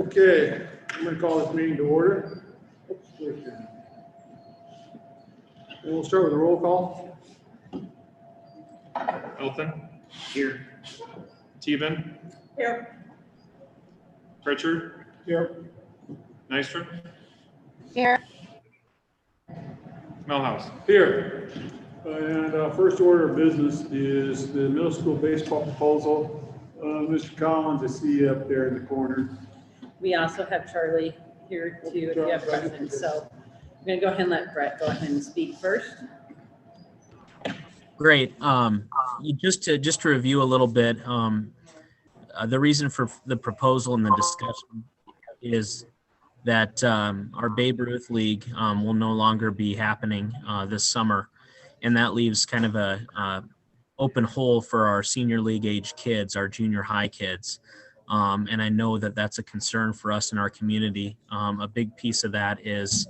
Okay, I'm going to call this meeting to order. Oops, where's your- And we'll start with a roll call. Elton, Here. Teben, Here. Pritchard, Here. Nystrom, Here. Melhouse. Here. And first order of business is the middle school baseball proposal. Mr. Collins, I see you up there in the corner. We also have Charlie here too, if you have questions. So I'm gonna go ahead and let Brett go ahead and speak first. Great. Just to review a little bit, the reason for the proposal and the discussion is that our Babe Ruth League will no longer be happening this summer, and that leaves kind of a open hole for our senior league age kids, our junior high kids. And I know that that's a concern for us in our community. A big piece of that is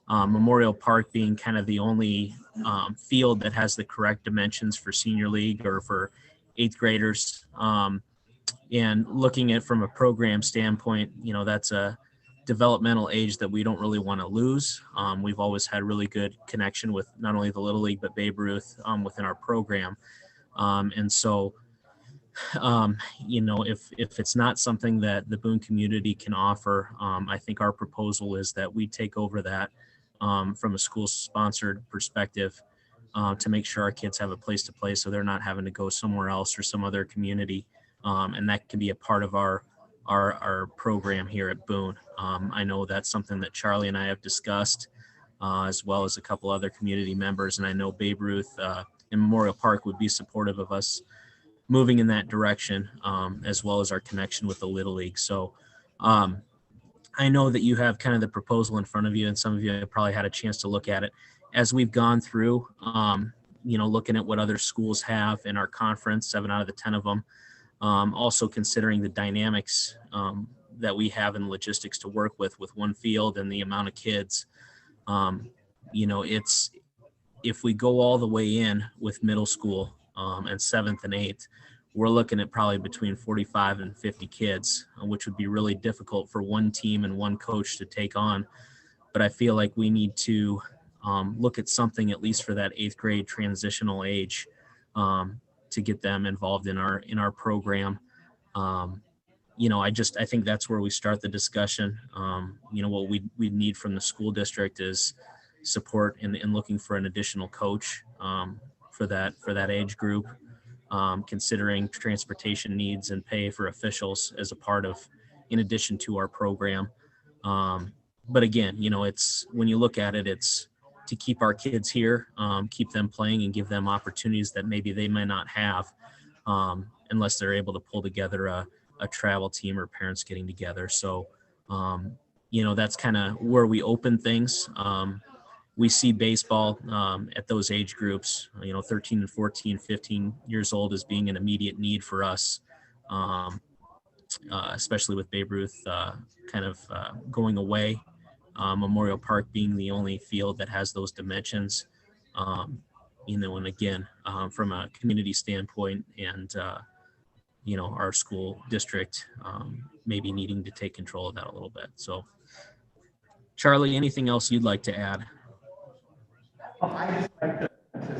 Memorial Park being kind of the only field that has the correct dimensions for senior league or for eighth graders. And looking at from a program standpoint, that's a developmental age that we don't really want to lose. We've always had really good connection with not only the Little League, but Babe Ruth within our program. And so, if it's not something that the Boone community can offer, I think our proposal is that we take over that from a school-sponsored perspective to make sure our kids have a place to play so they're not having to go somewhere else or some other community. And that can be a part of our program here at Boone. I know that's something that Charlie and I have discussed, as well as a couple other community members. And I know Babe Ruth and Memorial Park would be supportive of us moving in that direction, as well as our connection with the Little League. So I know that you have kind of the proposal in front of you, and some of you have probably had a chance to look at it. As we've gone through, looking at what other schools have in our conference, 7 out of the 10 of them, also considering the dynamics that we have in logistics to work with one field and the amount of kids, it's, if we go all the way in with middle school and 7th and 8th, we're looking at probably between 45 and 50 kids, which would be really difficult for one team and one coach to take on. But I feel like we need to look at something, at least for that 8th grade transitional age, to get them involved in our program. I think that's where we start the discussion. What we need from the school district is support in looking for an additional coach for that age group, considering transportation needs and pay for officials as a part of, in addition to our program. But again, it's, when you look at it, it's to keep our kids here, keep them playing and give them opportunities that maybe they might not have unless they're able to pull together a travel team or parents getting together. So, that's kind of where we open things. We see baseball at those age groups, 13 and 14, 15 years old, as being an immediate need for us, especially with Babe Ruth going away. Memorial Park being the only field that has those dimensions, and again, from a community standpoint and, our school district maybe needing to take control of that a little bit. So, Charlie, anything else you'd like to add? I just like to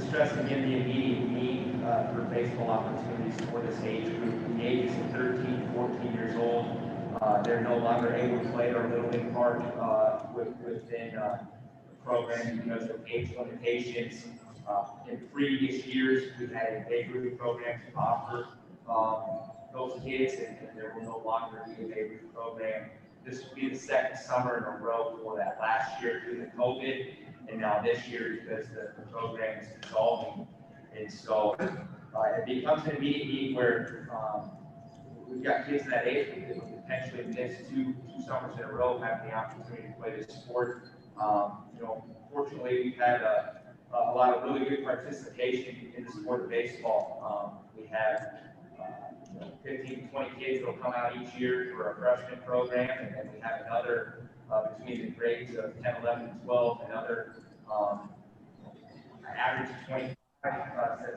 stress again the immediate need for baseball opportunities for this age group. The ages of 13, 14 years old, they're no longer able to play at our Little League Park within the program because of age limitations. In previous years, we've had a Babe Ruth program to offer those kids, and there will no longer be a Babe Ruth program. This will be the second summer in a row for that. Last year due to COVID, and now this year because the program is dissolving. And so it becomes an immediate need where we've got kids that age that will potentially miss two summers in a row having the opportunity to play this sport. Fortunately, we've had a lot of really good participation in the sport of baseball. We have 15 to 20 kids that will come out each year for our freshman program, and then we have another between the grades of 10, 11, and 12, another average of 25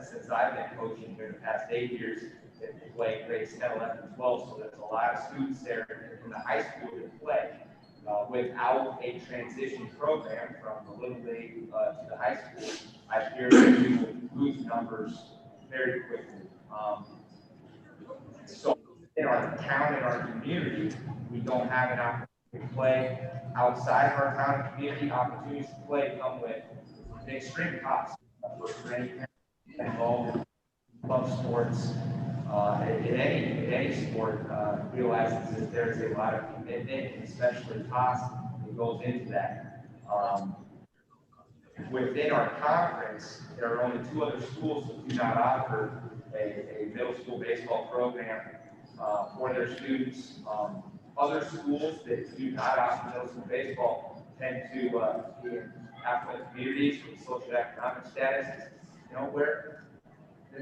since I've been coaching here the past 8 years. that play grades 10, 11, and 12, so there's a lot of students there in the high school that play. Without a transition program from the Little League to the high school, I fear that we will lose numbers very quickly. So in our town, in our community, we don't have an opportunity to play outside of our town and community. Opportunities to play come with an extreme cost for any parent involved in club sports. In any sport, realizes that there's a lot of commitment, and especially cost that goes into that. Within our conference, there are only 2 other schools that do not offer a middle school baseball program for their students. Other schools that do not offer middle school baseball tend to be in affluent communities with socioeconomic status, where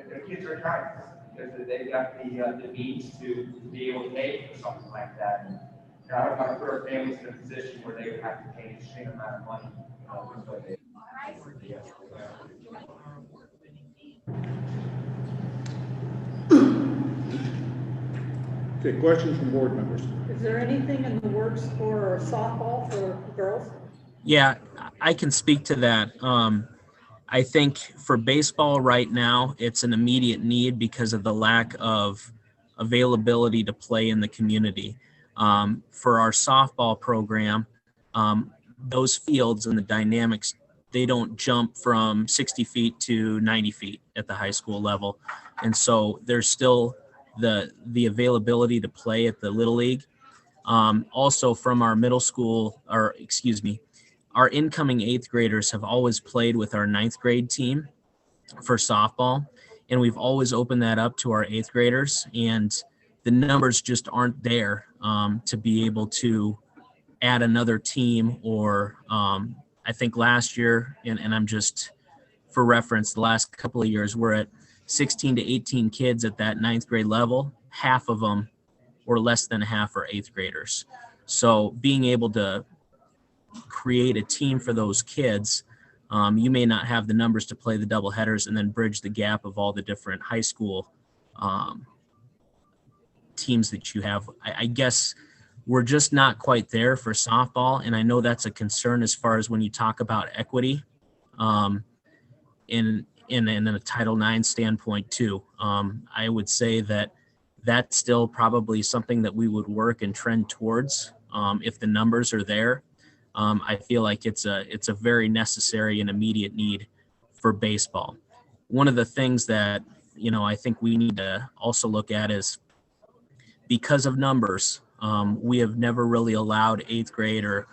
their kids are trying because they've got the means to be able to pay for something like that. And I don't want to put our families in a position where they would have to pay an extreme amount of money. Okay, questions from board members? Is there anything in the works for softball for girls? Yeah, I can speak to that. I think for baseball right now, it's an immediate need because of the lack of availability to play in the community. For our softball program, those fields and the dynamics, they don't jump from 60 feet to 90 feet at the high school level. And so there's still the availability to play at the Little League. Also from our middle school, our incoming 8th graders have always played with our 9th grade team for softball. And we've always opened that up to our 8th graders. And the numbers just aren't there to be able to add another team or I think last year, and I'm just for reference, the last couple of years, we're at 16 to 18 kids at that 9th grade level. Half of them or less than half are 8th graders. So being able to create a team for those kids, you may not have the numbers to play the double headers and then bridge the gap of all the different high school teams that you have. I guess we're just not quite there for softball. And I know that's a concern as far as when you talk about equity in a Title IX standpoint too. I would say that that's still probably something that we would work and trend towards if the numbers are there. I feel like it's a very necessary and immediate need for baseball. One of the things that, I think we need to also look at is because of numbers, we have never really allowed 8th grade or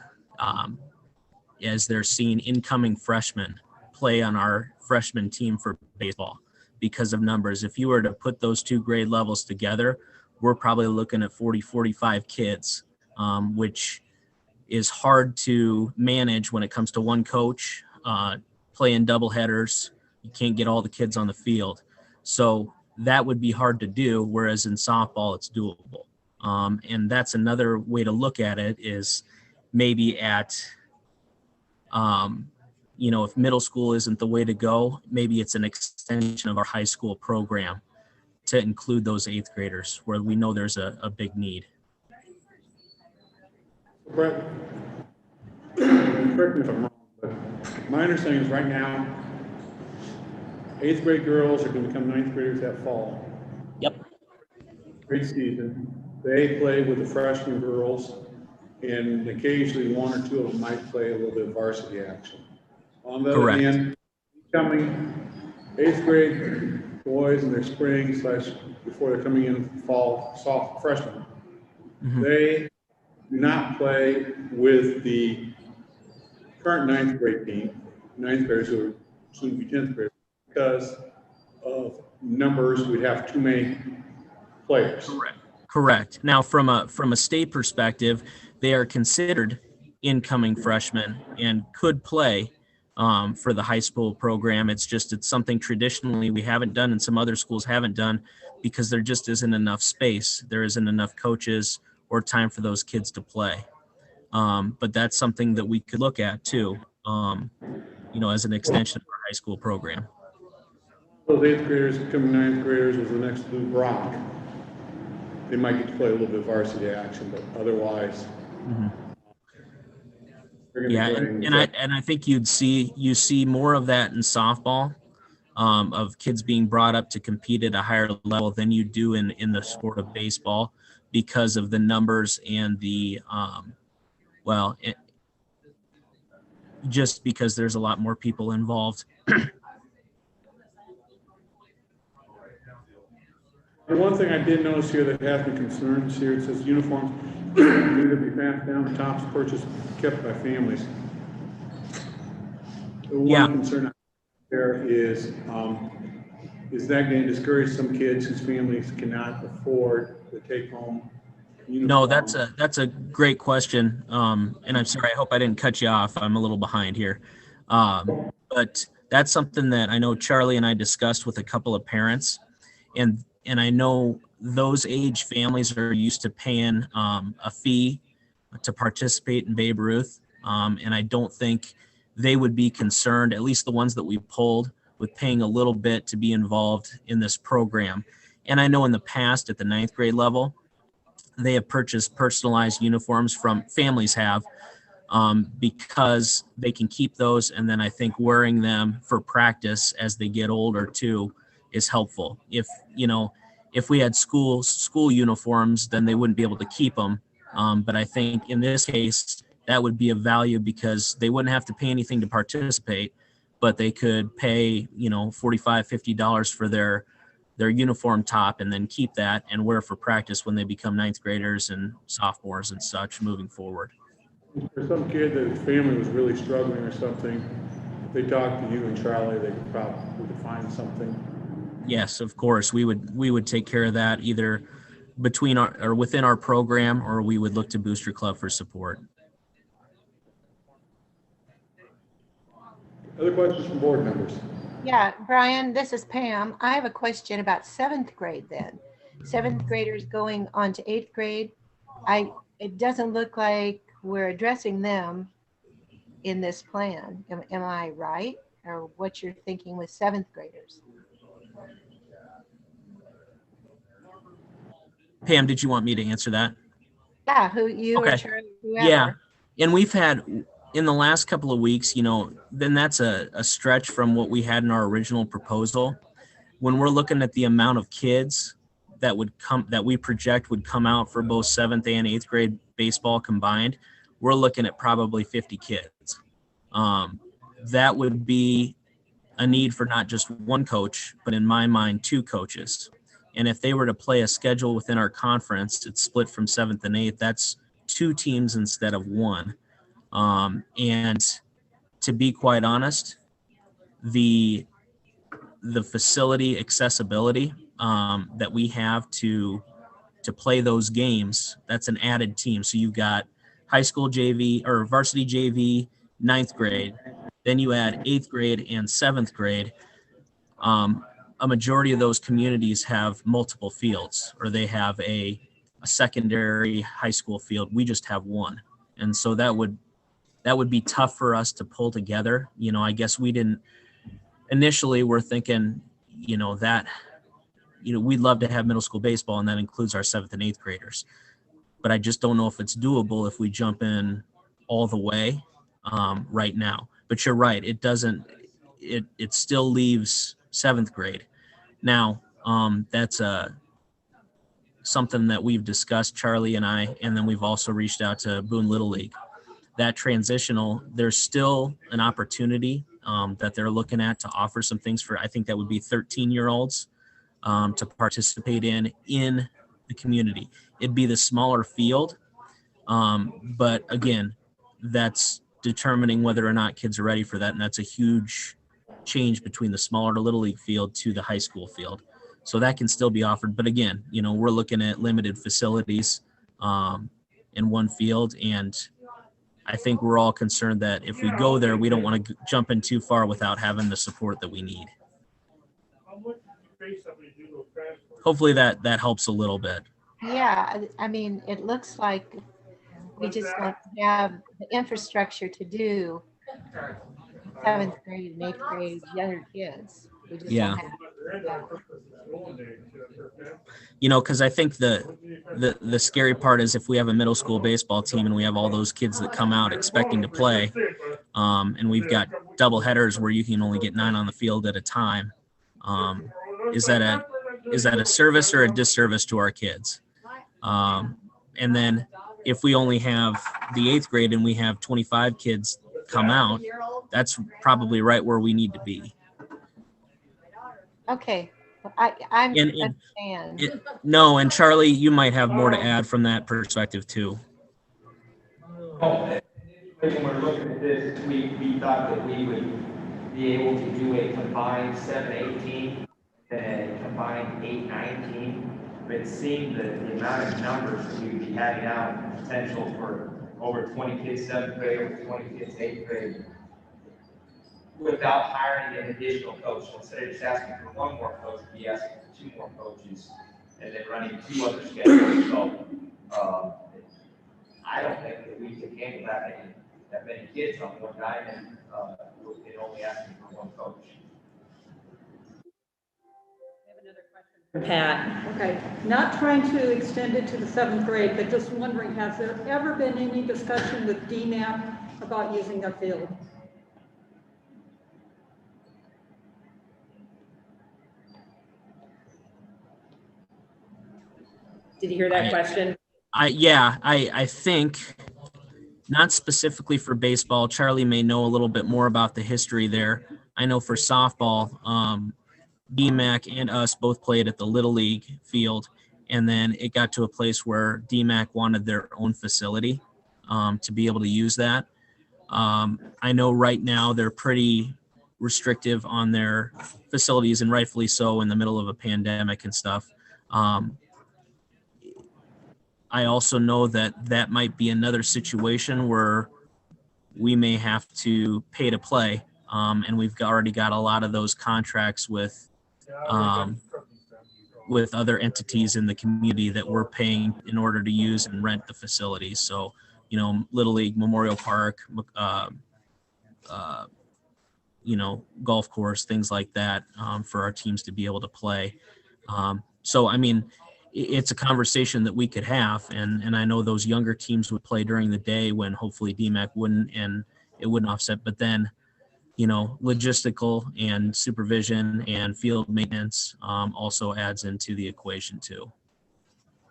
as they're seeing incoming freshmen play on our freshman team for baseball because of numbers. If you were to put those 2 grade levels together, we're probably looking at 40, 45 kids, which is hard to manage when it comes to one coach playing double headers. You can't get all the kids on the field. So that would be hard to do, whereas in softball, it's doable. And that's another way to look at it is maybe at, if middle school isn't the way to go, maybe it's an extension of our high school program to include those 8th graders where we know there's a big need. Brett, correct me if I'm wrong, but my understanding is right now, 8th grade girls are going to become 9th graders that fall. Yep. Great season. They play with the freshman girls, and occasionally 1 or 2 of them might play a little bit of varsity action. On the other hand, coming 8th grade boys in their spring / before they're coming in fall soft freshmen, they do not play with the current 9th grade team, 9th graders who are soon to be 10th graders, because of numbers. We'd have too many players. Correct. Now, from a state perspective, they are considered incoming freshmen and could play for the high school program. It's something traditionally we haven't done and some other schools haven't done because there just isn't enough space. There isn't enough coaches or time for those kids to play. But that's something that we could look at too, as an extension of our high school program. Those eighth graders, becoming ninth graders, was the next Lou Brock. They might get to play a little bit of varsity action, but otherwise. they're gonna Yeah, play and I think you see more of that in softball, of kids being brought up to compete at a higher level than you do in the sport of baseball, because of the numbers and the just because there's a lot more people involved. The one thing I did notice here that has me concerned here, it says uniforms need to be passed down to tops purchased, kept by families. The Yeah. one concern there is that going to discourage some kids whose families cannot afford to take home uniforms? No, that's a great question. And I'm sorry, I hope I didn't cut you off. I'm a little behind here. But that's something that I know Charlie and I discussed with a couple of parents, and I know those age families are used to paying a fee to participate in Babe Ruth. And I don't think they would be concerned, at least the ones that we pulled, with paying a little bit to be involved in this program. And I know in the past at the ninth grade level, they have purchased personalized uniforms from families have, because they can keep those. And then I think wearing them for practice as they get older too is helpful. If we had school uniforms, then they wouldn't be able to keep them. But I think in this case, that would be of value because they wouldn't have to pay anything to participate, but they could pay, $45, $50 for their uniform top and then keep that and wear for practice when they become ninth graders and sophomores and such moving forward. For some kid that his family was really struggling or something, if they talked to you and Charlie, they could probably find something. Yes, of course. We would take care of that either between or within our program, or we would look to Booster Club for support. Other questions from board members? Yeah, Brian, this is Pam. I have a question about seventh grade then. Seventh graders going on to eighth grade. It doesn't look like we're addressing them in this plan. Am I right? Or what you're thinking with seventh graders? Pam, did you want me to answer that? Yeah, who you Okay. or Charlie, whoever. Yeah. And we've had in the last couple of weeks, then that's a stretch from what we had in our original proposal. When we're looking at the amount of kids that we project would come out for both seventh and eighth grade baseball combined, we're looking at probably 50 kids. That would be a need for not just one coach, but in my mind, two coaches. And if they were to play a schedule within our conference, it's split from seventh and eighth, that's two teams instead of one. And to be quite honest, the facility accessibility that we have to play those games, that's an added team. So you've got high school JV or varsity JV, ninth grade, then you add eighth grade and seventh grade. A majority of those communities have multiple fields, or they have a secondary high school field. We just have one. And so that would be tough for us to pull together. I guess we didn't initially, we're thinking, we'd love to have middle school baseball, and that includes our seventh and eighth graders. But I just don't know if it's doable if we jump in all the way right now. But you're right. It still leaves seventh grade. Now, that's something that we've discussed, Charlie and I, and then we've also reached out to Boone Little League. That transitional, there's still an opportunity that they're looking at to offer some things for, I think that would be 13-year-olds to participate in the community. It'd be the smaller field, but again, that's determining whether or not kids are ready for that, and that's a huge change between the smaller Little League field to the high school field. So that can still be offered, but again, we're looking at limited facilities in one field, and I think we're all concerned that if we go there, we don't want to jump in too far without having the support that we need. Hopefully that helps a little bit. Yeah, I mean, it looks like we just don't have the infrastructure to do seventh grade and eighth grade younger kids. We just Yeah. don't have. You know, because I think the scary part is if we have a middle school baseball team and we have all those kids that come out expecting to play, and we've got double headers where you can only get 9 on the field at a time. Is that a service or a disservice to our kids? And then if we only have the 8th grade and we have 25 kids come out, that's probably right where we need to be. Okay, I And- understand. No, and Charlie, you might have more to add from that perspective too. When we're looking at this, we thought that we would be able to do a combined 7-18 and a combined 8-19. But it seemed that the amount of numbers that we'd be having out, potential for over 20 kids 7th grade, over 20 kids 8th grade, without hiring an additional coach. So instead of just asking for one more coach, we'd be asking for 2 more coaches and then running 2 other schedules. So I don't think that we can handle that many kids on one diamond, and only asking for 1 coach. Pat, Okay, not trying to extend it to the 7th grade, but just wondering, has there ever been any discussion with DMAP about using a field? did you hear that question? I think not specifically for baseball. Charlie may know a little bit more about the history there. I know for softball, DMAC and us both played at the Little League field, and then it got to a place where DMAC wanted their own facility to be able to use that. I know right now they're pretty restrictive on their facilities, and rightfully so in the middle of a pandemic and stuff. I also know that might be another situation where we may have to pay to play, and we've already got a lot of those contracts with other entities in the community that we're paying in order to use and rent the facilities. So, you know, Little League, Memorial Park, you know, golf course, things like that, for our teams to be able to play. So, I mean, it's a conversation that we could have, and I know those younger teams would play during the day when hopefully DMAC wouldn't, and it wouldn't offset. But then, you know, logistical and supervision and field maintenance also adds into the equation too.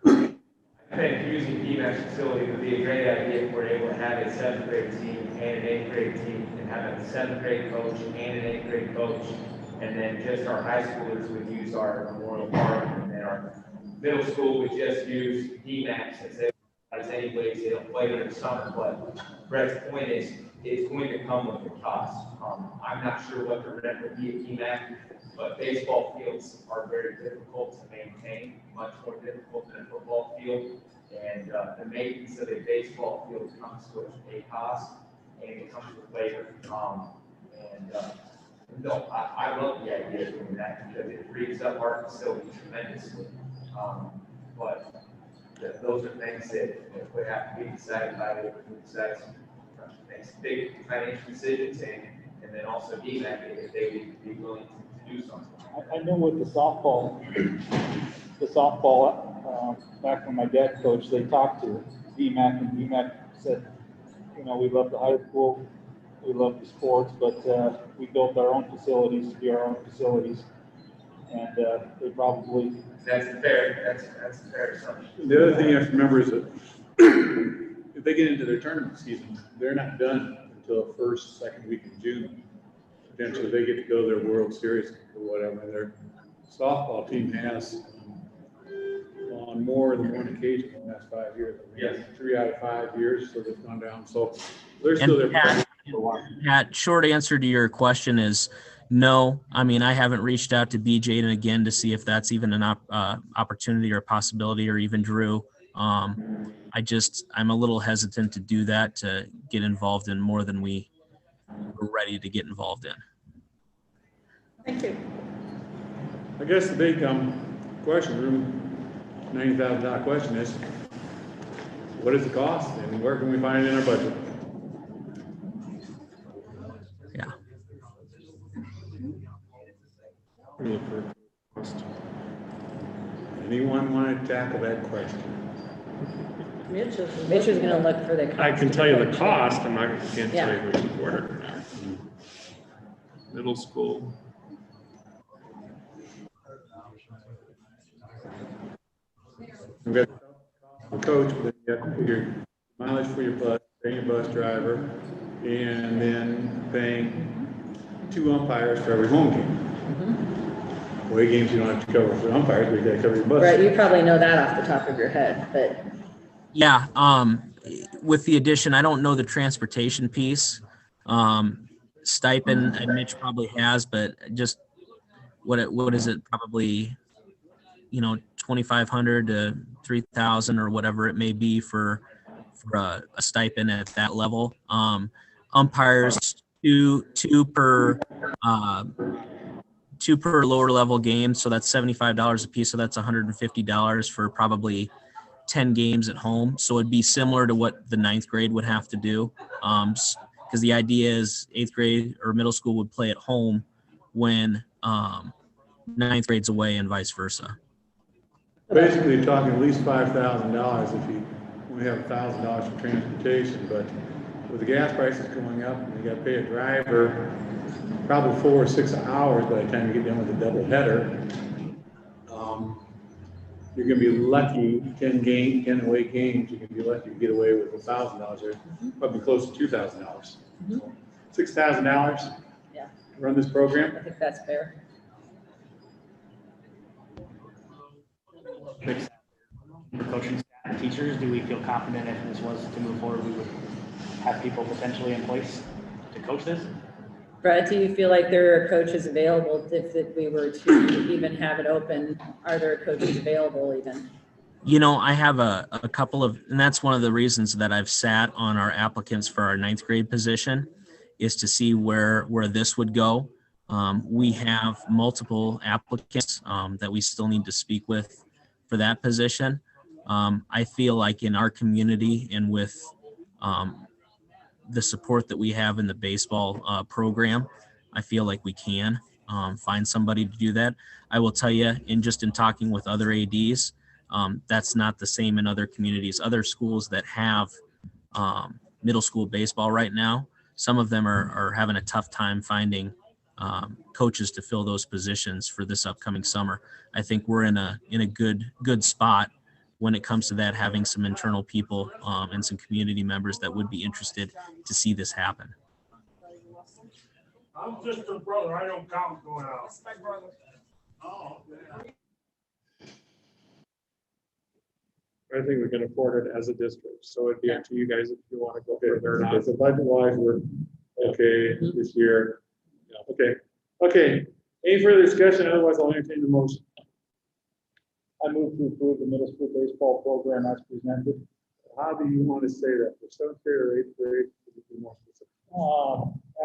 I think using DMAC's facility would be a great idea if we're able to have a 7th grade team and an 8th grade team, and have a 7th grade coach and an 8th grade coach, and then just our high schoolers would use our Memorial Park, and then our middle school would just use DMAC since they anyways, they don't play during the summer. But Brett's point is, it's going to come with a cost. I'm not sure what the rent would be at DMAC, but baseball fields are very difficult to maintain, much more difficult than a football field. And the maintenance of a baseball field comes with a cost, and it comes with labor. No, I love the idea of doing that because it frees up our facility tremendously. But those are things that would have to be decided by the decides makes big financial decisions, and then also DMAC if they would be willing to do something. I know with the softball, back when my dad coached, they talked to DMAC, and DMAC said, you know, we love the high school, we love the sports, but we built our own facilities to be our own facilities. And they probably... That's a fair assumption. The other thing you have to remember is that if they get into their tournament season, they're not done until the first, second week of June. Potentially, they get to go to their World Series or whatever. Their softball team has on more than one occasion in the last 5 years. Yes. 3 out of 5 years, so they've gone down. So they're still there. Pat, short answer to your question is no. I mean, I haven't reached out to BJ again to see if that's even an opportunity or a possibility, or even Drew. I'm a little hesitant to do that, to get involved in more than we were ready to get involved in. Thank you. I guess the big question, $90,000 question is, what is the cost and where can we find it in our budget? Yeah. Anyone want to tackle that question? Mitch is gonna look for the cost. I can tell you the cost, I'm not, can't tell Yeah. you which quarter. Middle school. We've got the coach, but you have to figure mileage for your bus, paying your bus driver, and then paying 2 umpires for every home game. Away games you don't have to cover for umpires, but you gotta cover your bus. Right, you probably know that off the top of your head, but Yeah, with the addition, I don't know the transportation piece. Stipend, and Mitch probably has, but just what is it? Probably, 2,500 to 3,000 or whatever it may be for a stipend at that level. Umpires, two per lower level game, so that's $75 a piece. So that's $150 for probably 10 games at home. So it'd be similar to what the 9th grade would have to do. Because the idea is 8th grade or middle school would play at home when 9th grade's away and vice versa. Basically, you're talking at least $5,000 if you only have $1,000 for transportation, but with the gas prices going up, and you gotta pay a driver probably 4 or 6 hours by the time you get done with the double header. You're gonna be lucky, 10 away games, you're gonna be lucky to get away with $1,000 or probably close to $2,000. $6,000 yeah, to run this program. I think that's fair. For coaching staff and teachers, do we feel confident if this was to move forward, we would have people potentially in place to coach this? Brett, do you feel like there are coaches available if we were to even have it open? Are there coaches available even? I have a couple of, and that's one of the reasons that I've sat on our applicants for our 9th grade position, is to see where this would go. We have multiple applicants that we still need to speak with for that position. I feel like in our community and with the support that we have in the baseball program, I feel like we can find somebody to do that. I will tell you, in talking with other ADs, that's not the same in other communities. Other schools that have middle school baseball right now, some of them are having a tough time finding coaches to fill those positions for this upcoming summer. I think we're in a good spot when it comes to that, having some internal people and some community members that would be interested to see this happen. I'm just a brother. I don't count going out. That's my brother. Oh, I think we can afford it as a district, so it'd be up to you guys if you want to go further or not. Okay, so budget-wise, we're okay this year. Yeah, okay. Any further discussion? Otherwise, I'll entertain the motion. I move to approve the middle school baseball program as presented. How do you want to say that? For 7th grade or 8th grade? Would you be more specific?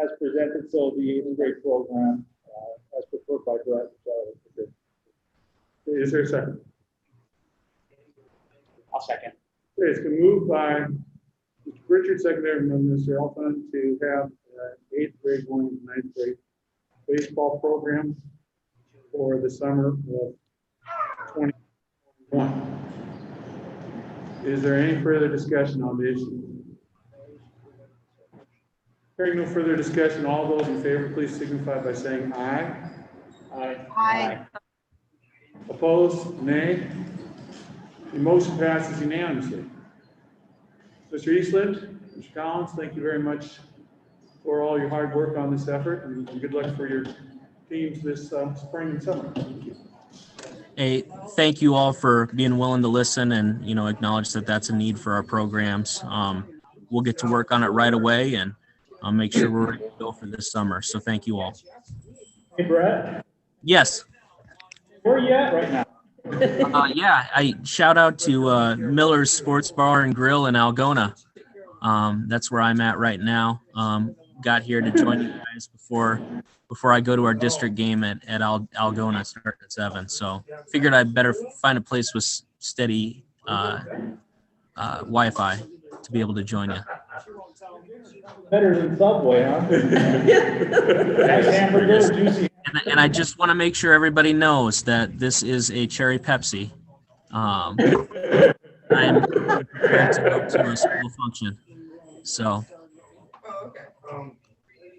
As presented, so the 8th grade program, as preferred by Brett. Is there a second? I'll second. Okay, it's been moved by Mr. Richard, secondary by Mr. Elfman, to have 8th grade going to 9th grade baseball program for the summer of 2021. Is there any further discussion on the issue? Hearing no further discussion, all those in favor, please signify by saying aye. Aye. Opposed, nay. The motion passes unanimously. Mr. Eastland, Mr. Collins, thank you very much for all your hard work on this effort, and good luck for your teams this spring and summer. Thank you. Hey, thank you all for being willing to listen and, acknowledge that that's a need for our programs. We'll get to work on it right away, and I'll make sure we're ready to go for this summer. So thank you all. Hey, Brett, Yes. where are you at right now? I shout out to Miller's Sports Bar and Grill in Algona. That's where I'm at right now. Got here to join you guys before I go to our district game at Algona starting at 7. So figured I'd better find a place with steady Wi-Fi to be able to join you. Better than Subway, huh? Nice hamburger, juicy. And I just want to make sure everybody knows that this is a cherry Pepsi I'm prepared to go to a school function. So,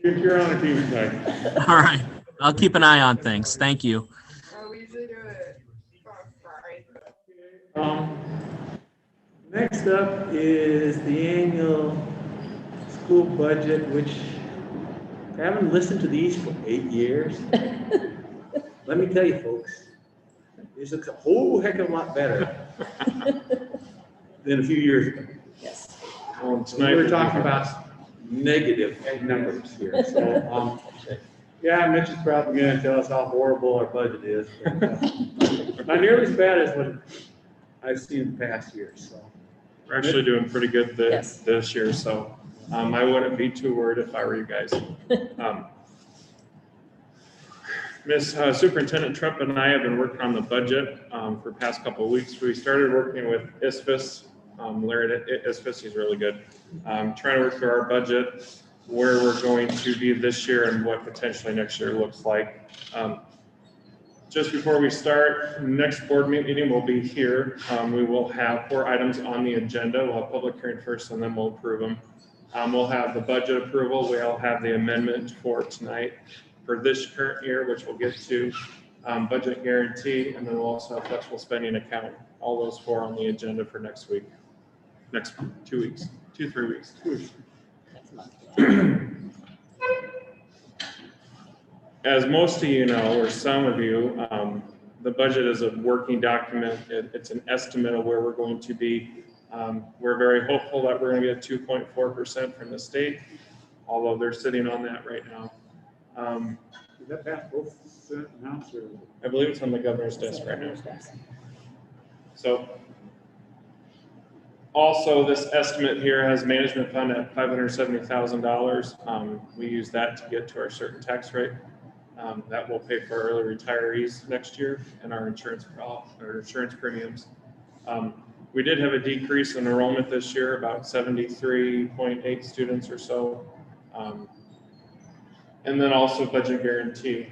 If you're on a team tonight. all right, I'll keep an eye on things. Thank you. Next up is the annual school budget, which I haven't listened to these for 8 years. Let me tell you, folks, it's a whole heck of a lot better than a few years ago. Yes. We were talking about negative numbers here, so, yeah, Mitch is probably gonna tell us how horrible our budget is. But, not nearly as bad as what I've seen in past years, so. We're actually doing pretty good Yes. this year, so I wouldn't be too worried if I were you guys. Miss Superintendent Trump and I have been working on the budget for the past couple of weeks. We started working with ISFIS. Larry at ISFIS, he's really good. Trying to work through our budget, where we're going to be this year and what potentially next year looks like. Just before we start, next board meeting will be here. We will have 4 items on the agenda. We'll have public hearing first and then we'll approve them. We'll have the budget approval. We'll have the amendment for tonight for this current year, which we'll get to, budget guarantee, and then we'll also have flexible spending account. All those 4 on the agenda for next week. Next 2 weeks, 3 weeks. Next month. As most of you know, or some of you, the budget is a working document. It's an estimate of where we're going to be. We're very hopeful that we're going to get 2.4% from the state, although they're sitting on that right now. Is that past both Senate and House, or? I believe it's on the governor's desk right now. So also, this estimate here has management fund at $570,000. We use that to get to our certain tax rate. That will pay for our early retirees next year and our insurance premiums. We did have a decrease in enrollment this year, about 73.8 students or so. And then also budget guarantee.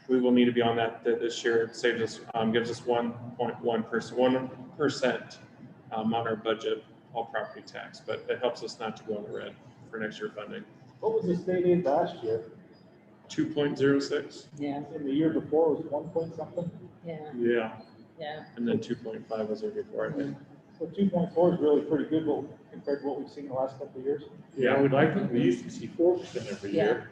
We will need to be on that this year. It saves us, gives us 1% on our budget, all property tax, but it helps us not to go in the red for next year funding. What was the state aid last year? 2.06. Yeah, And the year before was 1 point something? yeah, Yeah. yeah. And then 2.5 was the year before, I think. So 2.4 is really pretty good compared to what we've seen the last couple of years. Yeah, we used to see 4% every year,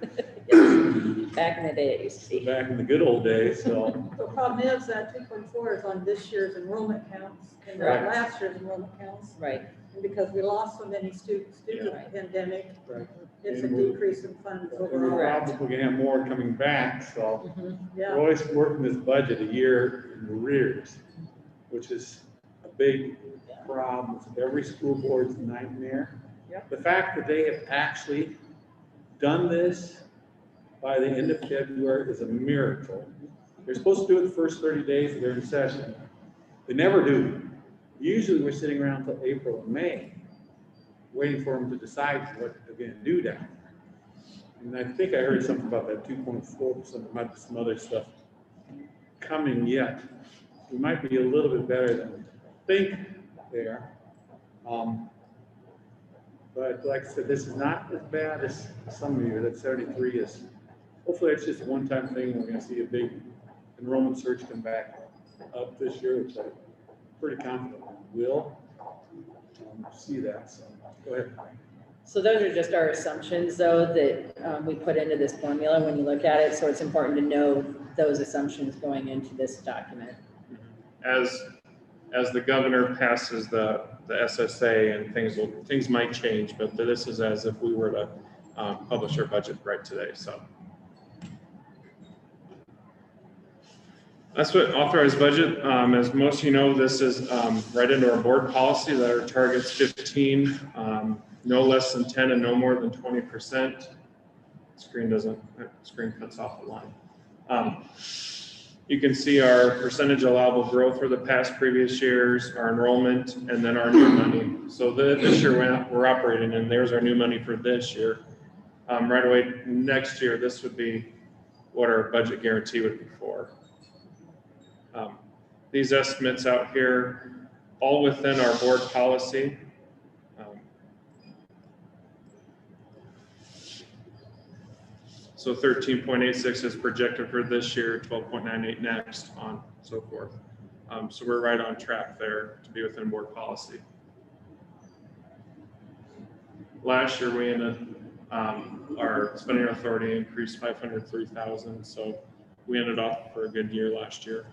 Back in the days, see. back in the good old days, so. The problem is that 2.4 is on this year's enrollment counts and not Right. last year's enrollment counts. Right, And because we lost so many students due to the pandemic, Right. it's a And we're- decrease in funds And we're overall. probably gonna have more coming back, so we're Yeah, always working this budget a year in arrears, which is a big problem. It's every school board's nightmare. Yep. The fact that they have actually done this by the end of February is a miracle. They're supposed to do it the first 30 days of their session. They never do. Usually we're sitting around till April and May, waiting for them to decide what they're gonna do down there. And I think I heard something about that 2.4%, there might be some other stuff coming yet. We might be a little bit better than we think there. But like I said, this is not as bad as some of you, that 73 is, hopefully it's just a one-time thing. We're gonna see a big enrollment surge come back up this year, which I'm pretty confident we will see that, so go ahead. so those are just our assumptions though, that we put into this formula when you look at it, so it's important to know those assumptions going into this document. As the governor passes the SSA and things might change, but this is as if we were to publish our budget right today, so. That's what authorized budget. As most of you know, this is right into our board policy that our target's 15, no less than 10 and no more than 20%. Screen cuts off the line. You can see our percentage allowable growth for the past previous years, our enrollment, and then our new money. So this year we're operating, and there's our new money for this year. Right away, next year, this would be what our budget guarantee would be for. These estimates out here, all within our board policy. So 13.86 is projected for this year, 12.98 next, on so forth. So we're right on track there to be within board policy. Last year we ended, our spending authority increased 503,000. So we ended off for a good year last year.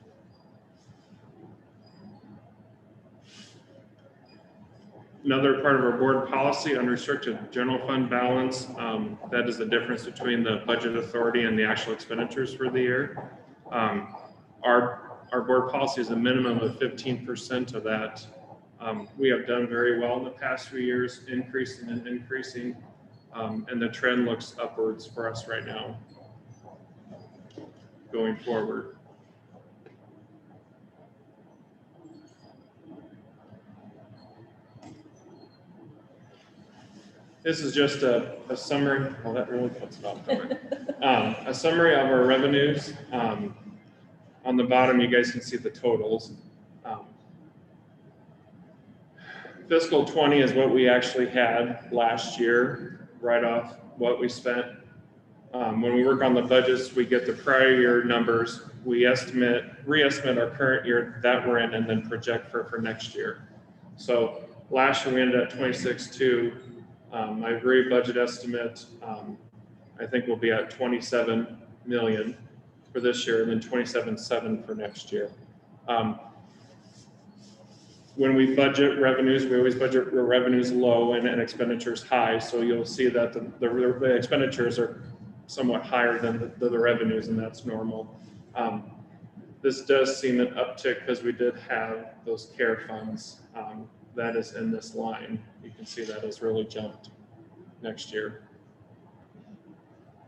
Another part of our board policy, unrestricted general fund balance, that is the difference between the budget authority and the actual expenditures for the year. Our board policy is a minimum of 15% of that. We have done very well in the past few years, increasing and increasing, and the trend looks upwards for us right now going forward. This is just a summary. Well, that really puts it off cover. A summary of our revenues. On the bottom, you guys can see the totals. Fiscal 20 is what we actually had last year, right off what we spent. When we work on the budgets, we get the prior year numbers. We re-estimate our current year that we're in, and then project for next year. So last year we ended at 26.2. My agreed budget estimate, I think will be at 27 million for this year, and then 27.7 for next year. When we budget revenues, we always budget revenues low and expenditures high. So you'll see that the expenditures are somewhat higher than the revenues, and that's normal. This does seem an uptick because we did have those care funds. That is in this line. You can see that has really jumped next year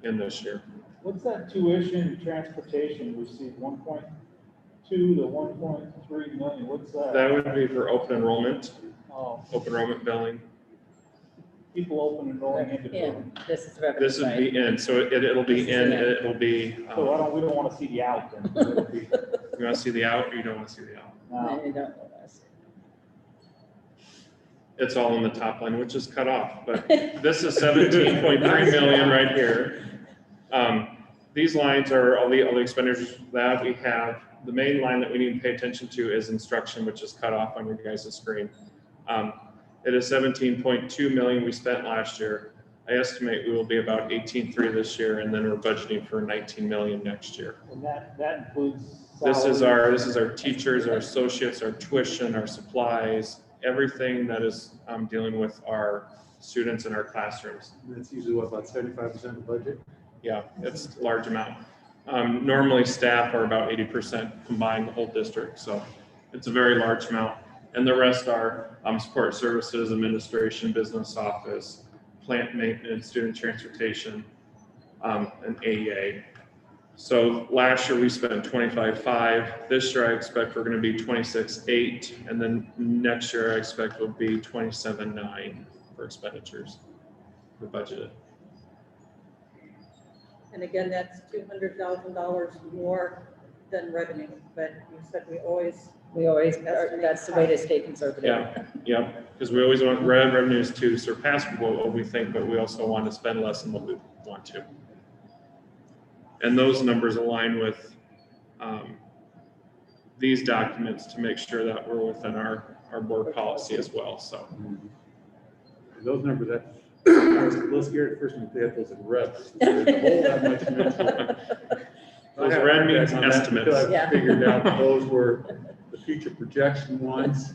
and this year. What's that tuition transportation received, 1.2 to 1.3 million? What's that? That would be for open enrollment. Oh, Open enrollment billing. people open enrolling into. Yeah, this is revenue. This would be in, so it'll be in, it'll be. So we don't want to see the out then. It'll be- You want to see the out, or you don't want to see the out? No. I don't know this. It's all in the top line, which is cut off, but this is 17.3 million right here. These lines are all the expenditures that we have. The main line that we need to pay attention to is instruction, which is cut off on your guys' screen. It is 17.2 million we spent last year. I estimate we will be about 18.3 this year, and then we're budgeting for 19 million next year. And that includes. This is salaries. our teachers, our associates, our tuition, our supplies, everything that is dealing with our students in our classrooms. That's usually what, about 75% of the budget? Yeah, it's a large amount. Normally staff are about 80% combined, the whole district, so it's a very large amount. And the rest are support services, administration, business office, plant maintenance, student transportation, and AEA. So last year we spent 25.5. This year I expect we're going to be 26.8, and then next year I expect will be 27.9 for expenditures for budgeted. And again, that's $200,000 more than revenue, but you said we always, That's the way to stay conservative. Yeah, because we always want revenues to surpass what we think, but we also want to spend less than what we want to. And those numbers align with these documents to make sure that we're within our board policy as well, so. Those numbers, that, I was a little scared at first when they had those in red. There's a whole lot much mention. Those red means estimates. Until I figured out that those were the future projection ones,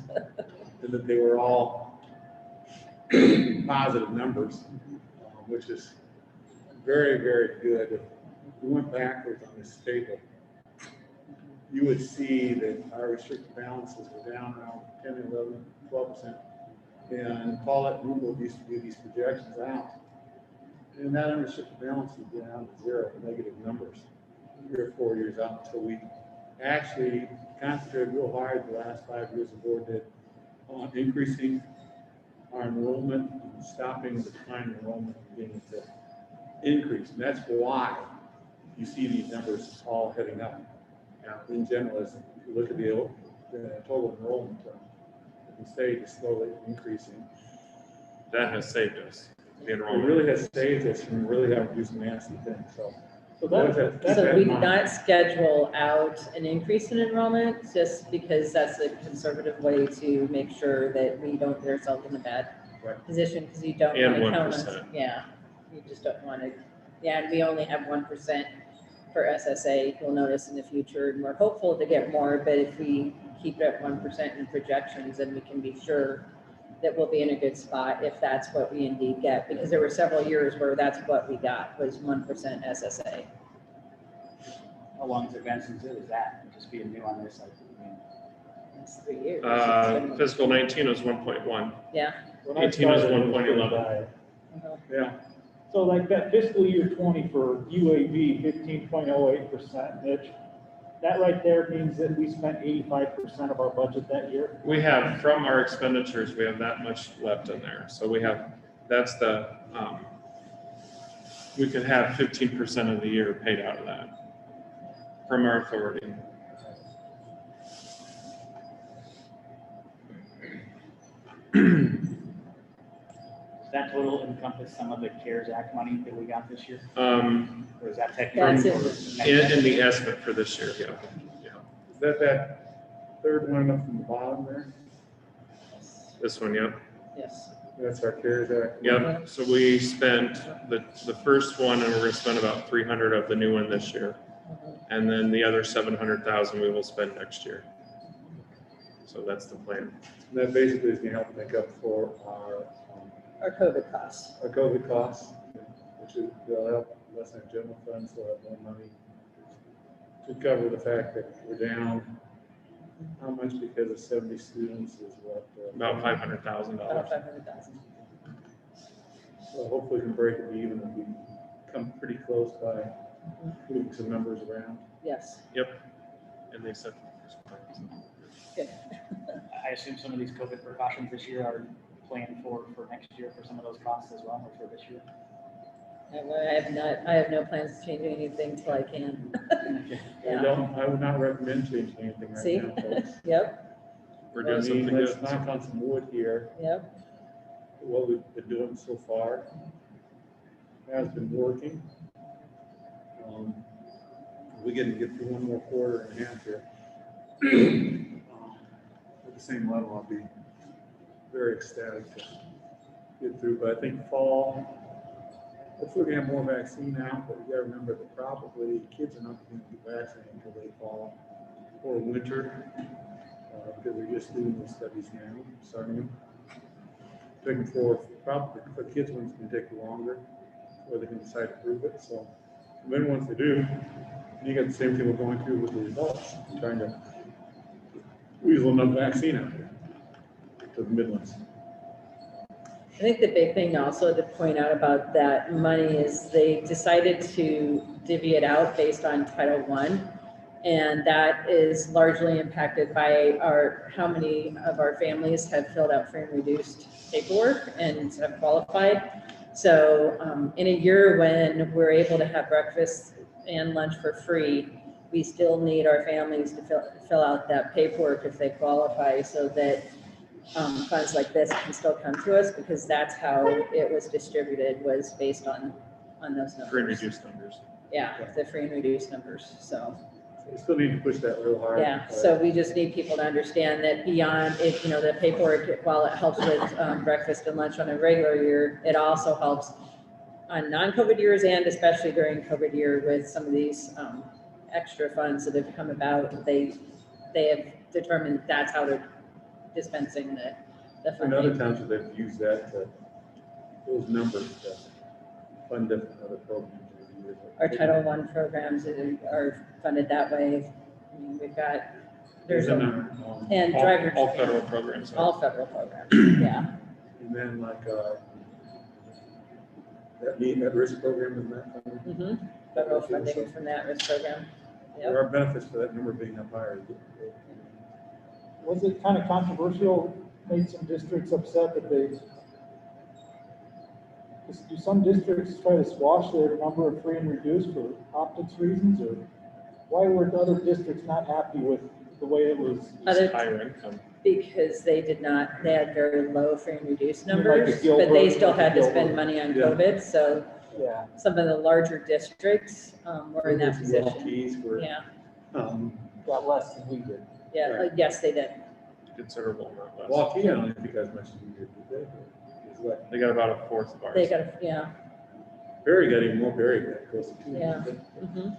and that they were all positive numbers, which is very, very good. If we went backwards on this table, you would see that our restricted balances were down around 10, 11, 12%. And Paulette Google used to do these projections out. And that unrestricted balance would be down to zero, negative numbers, 3 or 4 years out, until we actually concentrated real hard the last 5 years the board did on increasing our enrollment and stopping the decline in enrollment and beginning to increase. And that's why you see these numbers all heading up. Now, in general, as you look at the the total enrollment. Instead, it's slowly increasing. That has saved us, the It enrollment. really has saved us from really having to do some nasty things, so. That's So we did not schedule out an increase in enrollment, just because that's a conservative way to make sure that we don't put ourselves in a bad Right. position, because you don't And want to count 1%. on, yeah, you just don't want to, yeah, and we only have 1% for SSA, you'll notice in the future, and we're hopeful to get more, but if we keep it at 1% in projections, then we can be sure that we'll be in a good spot if that's what we indeed get, because there were several years where that's what we got, was 1% SSA. How long has it been since it was that? Just being new on this, like, I mean, It's 3 years. It's been- Fiscal 19 was 1.1. Yeah. When I 18 was started, it was 1.11. pretty high. Uh-huh. Yeah, So like that fiscal year 20 for UAV, 15.08%, Mitch, that right there means that we spent 85% of our budget that year. We have, from our expenditures, we have that much left in there. So we have, that's the, we could have 15% of the year paid out of that from our authority. does that total encompass some of the CARES Act money that we got this year? Or is that That's technically? In the estimate for this year, yeah. is that third one up from the bottom there? This one, yep. Yes. That's our CARES Act. Yep, so we spent the first one, and we're gonna spend about 300 of the new one this year. And then the other 700,000 we will spend next year. So that's the plan. And that basically is gonna help make up for Our COVID costs. our COVID costs, which is, will help lessen our general funds, so have more money to cover the fact that we're down. How much because of 70 students is what? About $500,000. About 500,000. So hopefully we can break it even if we come pretty close by moving some numbers around. Yes. And they said. Good. I assume some of these COVID precautions this year are planned for next year for some of those costs as well, or for this year? I have no plans to change anything till I can. I would not recommend changing anything right See? now, folks. Yep, We're I doing mean, something let's good. knock on some wood here. yep. What we've been doing so far has been working. We get through one more quarter and a half here. At the same level, I'll be very ecstatic to get through, but I think fall, hopefully we have more vaccine out, but you gotta remember that probably kids are not going to get vaccinated until late fall or winter, because they're just doing those studies now, starting them. Taking for probably for kids, ones can take longer, or they can decide to prove it, so. And then once they do, you got the same thing we're going through with the adults, trying to weasel enough vaccine out there to the Midlands. I think the big thing also to point out about that money is they decided to divvy it out based on Title I. And that is largely impacted by how many of our families have filled out free and reduced paperwork and have qualified. So in a year when we're able to have breakfast and lunch for free, we still need our families to fill out that paperwork if they qualify, so that funds like this can still come to us, because that's how it was distributed, was based on those numbers. Free and reduced numbers. Yeah, the free and reduced numbers, so. We still need to push that real hard. Yeah, so we just need people to understand that beyond it, the paperwork, while it helps with breakfast and lunch on a regular year, it also helps on non-COVID years, and especially during COVID year with some of these extra funds that have come about. They have determined that's how they're dispensing the In other funding. towns, they've used that, those numbers to fund different other programs. Our Title I programs are funded that way. I mean, we've got, there's and driver's. All federal programs. All federal programs, yeah. And then like, that risk program is that funded? Federal funding from that risk program. Yep. There are benefits for that number being up higher. Was it kind of controversial, made some districts upset that do some districts try to squash their number of free and reduced for optics reasons, or why were other districts not happy with the way it was. Other- Higher income. Because they had very low free and reduced Like numbers, a Gilbert, but they still like a had to spend Gilbert. money on Yeah. COVID, so Yeah. some of the larger districts, were in that position. Keys were, Yeah, Got less than we did. yeah, Right. yes, they did. Considerable amount less. Waukee, I don't think as much as we did, did they? It's like, They got about a fourth of ours. They got, yeah, Barry got even more, Barry got close to 2. Yeah. mhm.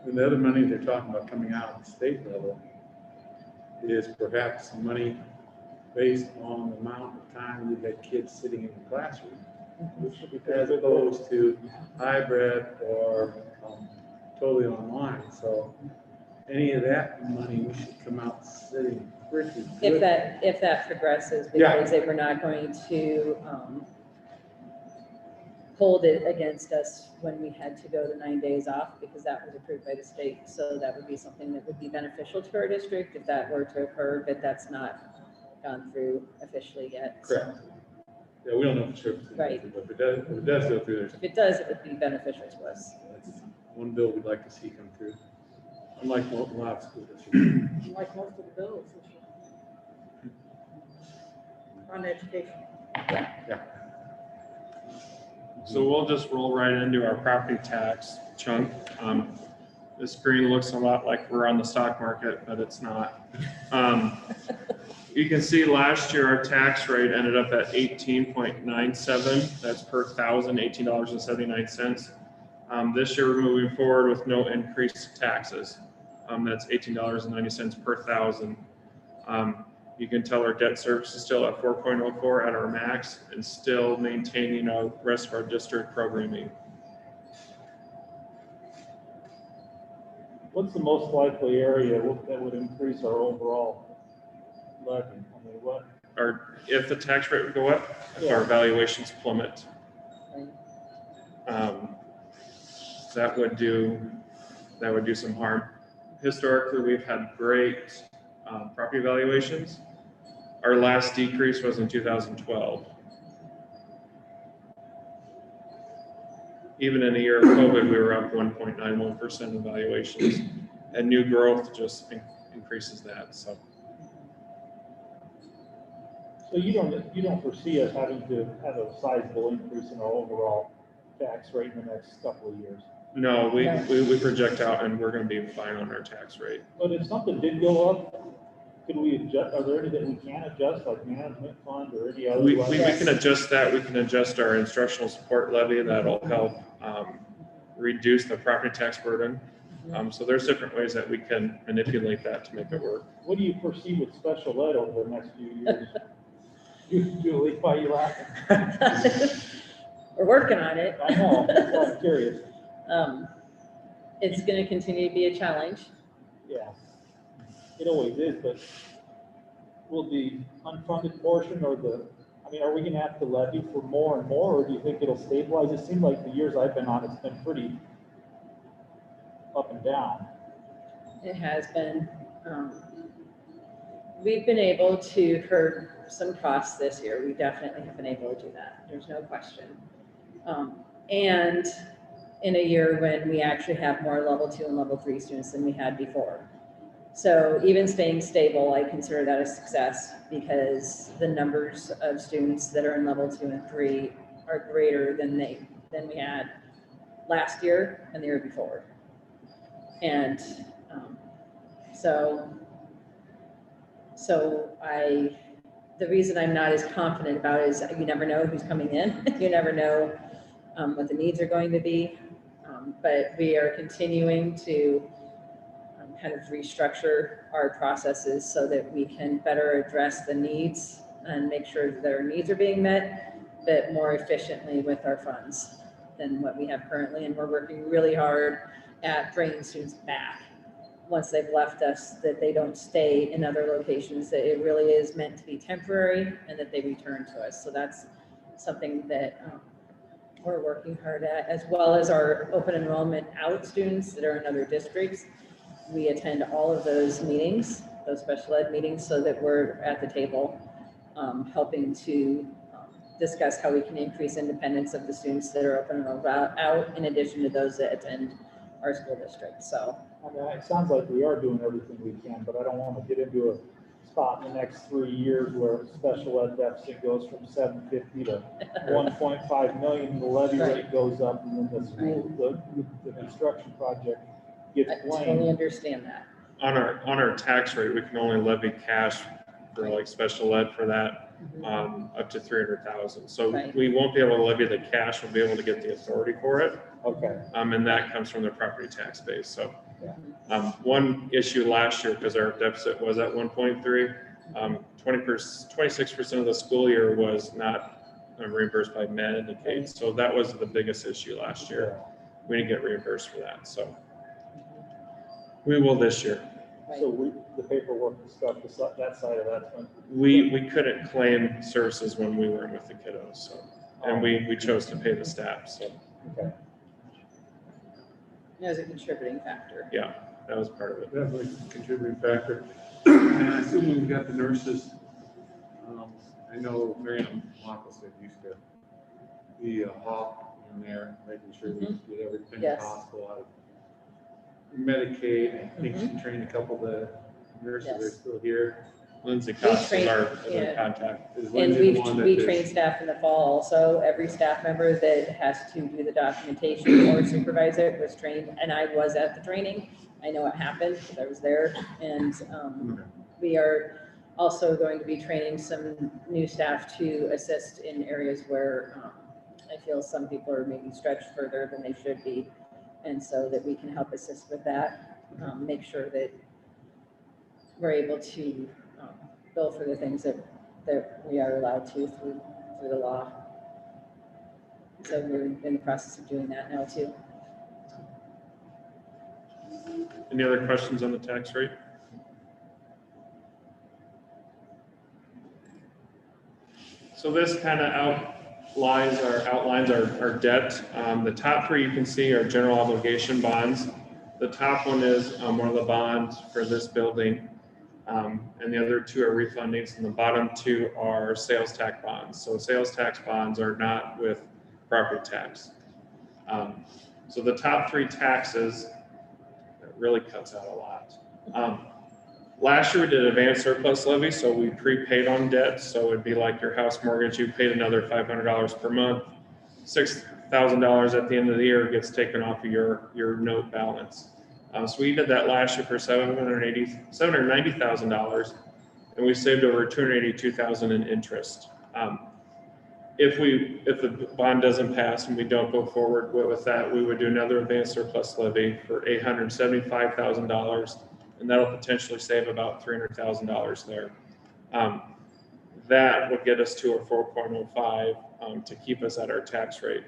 And the other money they're talking about coming out at the state level is perhaps money based on the amount of time we had kids sitting in the classroom, as opposed to hybrid or totally online. So any of that money, we should come out sitting pretty good. If that progresses, Yeah. because they were not going to, hold it against us when we had to go the 9 days off, because that was approved by the state. So that would be something that would be beneficial to our district if that were to occur, but that's not gone through officially yet. So Correct. Yeah, we don't know for sure. if it's gonna go Right. through, But if it does go through, there's if it does, it would be beneficial to us. that's one bill we'd like to see come through. Unlike a lot of school districts. Like most of the bills this year. On education. So we'll just roll right into our property tax chunk. The screen looks a lot like we're on the stock market, but it's not. You can see last year our tax rate ended up at 18.97. That's per thousand, $18.79. This year we're moving forward with no increased taxes. That's $18.90 per thousand. You can tell our debt service is still at 4.04 at our max and still maintaining our rest of our district programming. What's the most likely area that would increase our overall levy? I mean, what? Or if the tax rate would go up, if our valuations plummet. That would do some harm. Historically, we've had great property valuations. Our last decrease was in 2012. Even in a year of COVID, we were up 1.91% in valuations, and new growth just increases that. So You don't foresee us having to have a sizable increase in our overall tax rate in the next couple of years? no, we project out, and we're going to be fine on our tax rate. But if something did go up, could we adjust, are there any that we can adjust, like management fund or any other? We levy? can adjust that. We can adjust our instructional support levy. That'll help reduce the property tax burden. So there's different ways that we can manipulate that to make it work. What do you foresee with special ed over the next few years? Julie, why are you laughing? We're working on it. I know, that's why I'm curious. It's gonna continue to be a challenge. Yeah, it always is, but will the unfunded portion or are we gonna have to levy for more and more, or do you think it'll stabilize? It seems like the years I've been on, it's been pretty up and down. It has been. We've been able to curb some costs this year. We definitely have been able to do that. There's no question. And in a year when we actually have more level 2 and level 3 students than we had before. So even staying stable, I consider that a success, because the numbers of students that are in level 2 and 3 are greater than we had last year and the year before. And the reason I'm not as confident about it is you never know who's coming in. You never know what the needs are going to be. But we are continuing to kind of restructure our processes so that we can better address the needs and make sure that our needs are being met, but more efficiently with our funds than what we have currently. And we're working really hard at bringing students back once they've left us, that they don't stay in other locations, that it really is meant to be temporary and that they return to us. So that's something that we're working hard at, as well as our open enrollment out students that are in other districts. We attend all of those meetings, those special ed meetings, so that we're at the table helping to discuss how we can increase independence of the students that are open enrollment out, in addition to those that attend our school district. So I mean, it sounds like we are doing everything we can, but I don't want to get into a spot in the next 3 years where special ed deficit goes from 750 to 1.5 million, the levy rate goes up, and then the school, the construction project gets I totally blamed. understand that. On our tax rate, we can only levy cash for like special ed for that, up to 300,000. So Right. we won't be able to levy the cash, we'll be able to get the authority for it. Okay. And that comes from the property tax base. So one issue last year, because our deficit was at 1.3, 26% of the school year was not reimbursed by Medicaid. So that was the biggest issue last year. We didn't get reimbursed for that. So we will this year. So the paperwork and stuff, that side of that's when. We couldn't claim services when we were in with the kiddos. So, and we chose to pay the staff. So Okay. It was a contributing factor. yeah, that was part of it. Definitely a contributing factor. And I assume we've got the nurses. I know Marianne Mockelson used to be a hawk in there, making sure we get everything Yes. possible out of Medicaid. I think she trained a couple of the nurses that are Yes. still here. Lindsay Cox is our yeah. contact. Is And Lindsay the one that we is- train staff in the fall also. Every staff member that has to do the documentation or supervise it was trained, and I was at the training. I know what happened because I was there. And we are also going to be training some new staff to assist in areas where I feel some people are maybe stretched further than they should be. And so that we can help assist with that, make sure that we're able to bill for the things that we are allowed to through the law. So we're in the process of doing that now too. Any other questions on the tax rate? So this kind of outlines our debt. The top three you can see are general obligation bonds. The top one is one of the bonds for this building. And the other two are refundings, and the bottom two are sales tax bonds. So sales tax bonds are not with property tax. So the top three taxes, it really cuts out a lot. Last year we did advanced surplus levy, so we prepaid on debt. So it'd be like your house mortgage, you paid another $500 per month. $6,000 at the end of the year gets taken off of your note balance. So we did that last year for $790,000, and we saved over $282,000 in interest. If the bond doesn't pass and we don't go forward with that, we would do another advanced surplus levy for $875,000, and that'll potentially save about $300,000 there. That would get us to a 4.05 to keep us at our tax rate.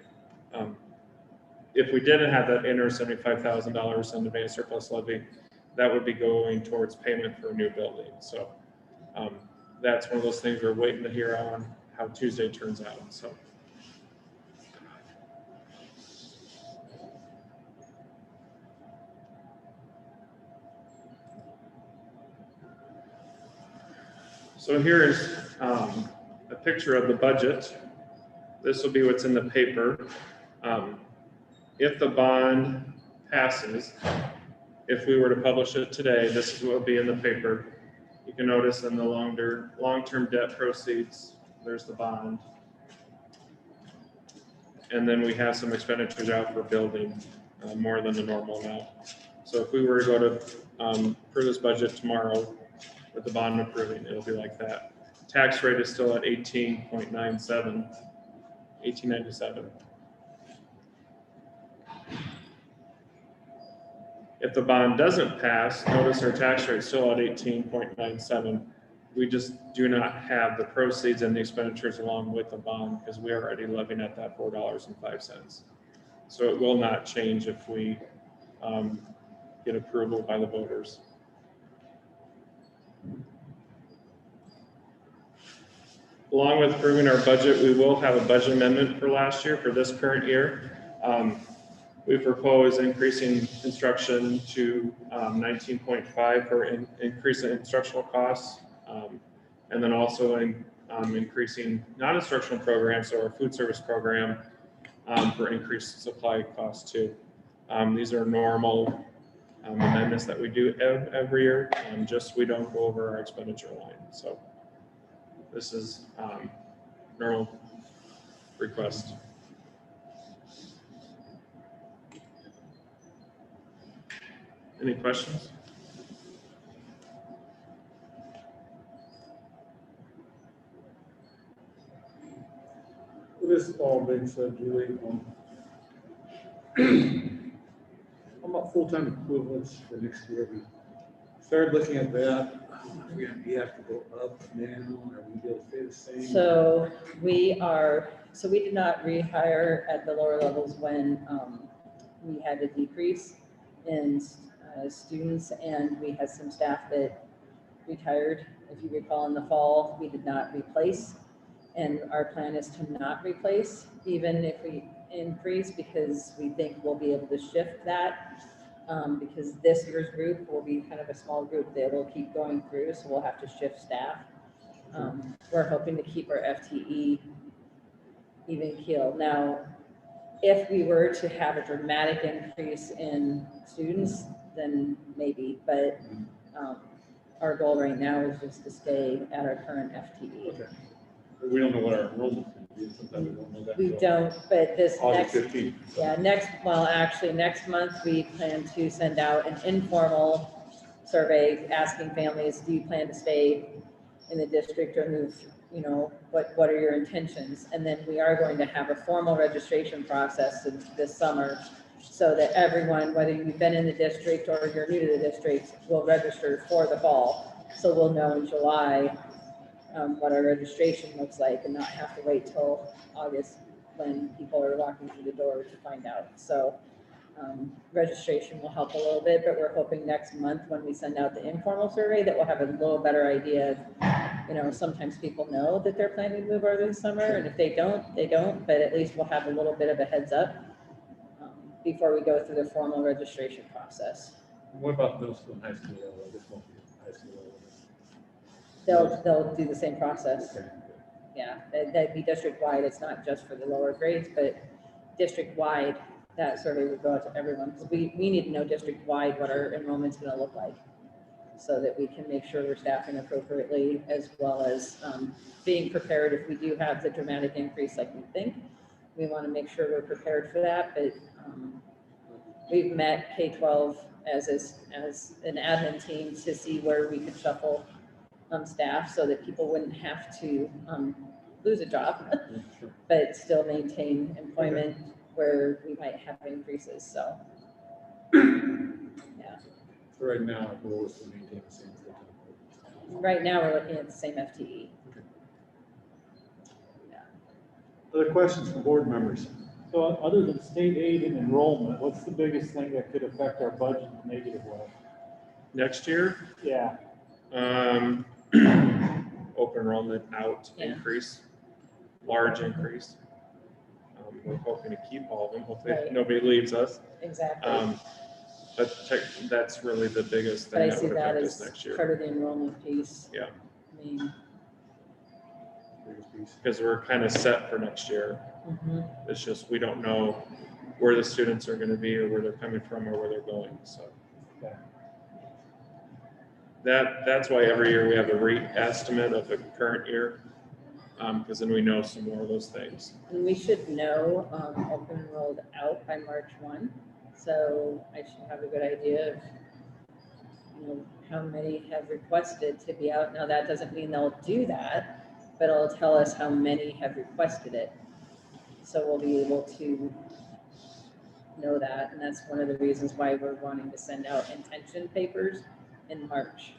If we didn't have that $875,000 in advanced surplus levy, that would be going towards payment for a new building. So that's one of those things we're waiting to hear on how Tuesday turns out. So. So here's a picture of the budget. This will be what's in the paper. If the bond passes, if we were to publish it today, this is what would be in the paper. You can notice in the long-term debt proceeds, there's the bond. And then we have some expenditures out for building, more than the normal amount. So if we were to go to approve this budget tomorrow with the bond approving, it'll be like that. Tax rate is still at 18.97. If the bond doesn't pass, notice our tax rate is still at 18.97. We just do not have the proceeds and the expenditures along with the bond because we are already levying at that $4.05. So it will not change if we get approval by the voters. Along with approving our budget, we will have a budget amendment for last year, for this current year. We propose increasing instruction to 19.5 for increase in instructional costs, and then also increasing non-instructional programs, so our food service program, for increased supply costs too. These are normal amendments that we do every year, just we don't go over our expenditure line. So this is normal request. Any questions? This all being said, Julie, how about full-time equivalents for next year? We started looking at that. Are we gonna have to go up, down, or we able to stay the same? So we did not rehire at the lower levels when we had a decrease in students, and we had some staff that retired. If you recall, in the fall, we did not replace, and our plan is to not replace, even if we increase, because we think we'll be able to shift that. Because this year's group will be kind of a small group that will keep going through, so we'll have to shift staff. We're hoping to keep our FTE even keel. Now, if we were to have a dramatic increase in students, then maybe, but our goal right now is just to stay at our current FTE. Okay. We don't know what our enrollment's gonna be, sometimes we don't know that. We until don't, but this August next, 15th. yeah, next month, we plan to send out an informal survey asking families, do you plan to stay in the district or move, what are your intentions? And then we are going to have a formal registration process this summer, so that everyone, whether you've been in the district or you're new to the district, will register for the fall. So we'll know in July what our registration looks like, and not have to wait till August when people are walking through the door to find out. So registration will help a little bit, but we're hoping next month when we send out the informal survey that we'll have a little better idea. Sometimes people know that they're planning to move over this summer, and if they don't, they don't, but at least we'll have a little bit of a heads up before we go through the formal registration process. What about middle school and high school level? This won't be high school level. They'll do the same process. Okay. Yeah, that'd be district-wide. It's not just for the lower grades, but district-wide, that survey would go out to everyone. Because we need to know district-wide what our enrollment's gonna look like, so that we can make sure we're staffing appropriately, as well as being prepared if we do have the dramatic increase like we think. We want to make sure we're prepared for that, but we've met K-12 as an admin team to see where we could shuffle staff so that people wouldn't have to lose a job, but still maintain employment where we might have increases. So, yeah. So right now, our goal is to maintain the same thing. Right now, we're looking at the same FTE. Other questions from board members? So other than state aid and enrollment, what's the biggest thing that could affect our budget in a negative way? Next year, Yeah, open enrollment out Yeah. increase, large increase. We're hoping to keep all of them. Hopefully Right. nobody leaves us. Exactly. That's really the biggest But I thing that see would that affect us as next year. part of the enrollment piece. Yeah. I mean, Biggest piece. Because we're kind of set for next year. It's just, we don't know where the students are going to be, or where they're coming from, or where they're going, so. Okay. That's why every year we have a re-estimate of the current year, because then we know some more of those things. and we should know open enrolled out by March 1. So I should have a good idea of, how many have requested to be out. Now, that doesn't mean they'll do that, but it'll tell us how many have requested it. So we'll be able to know that, and that's one of the reasons why we're wanting to send out intention papers in March.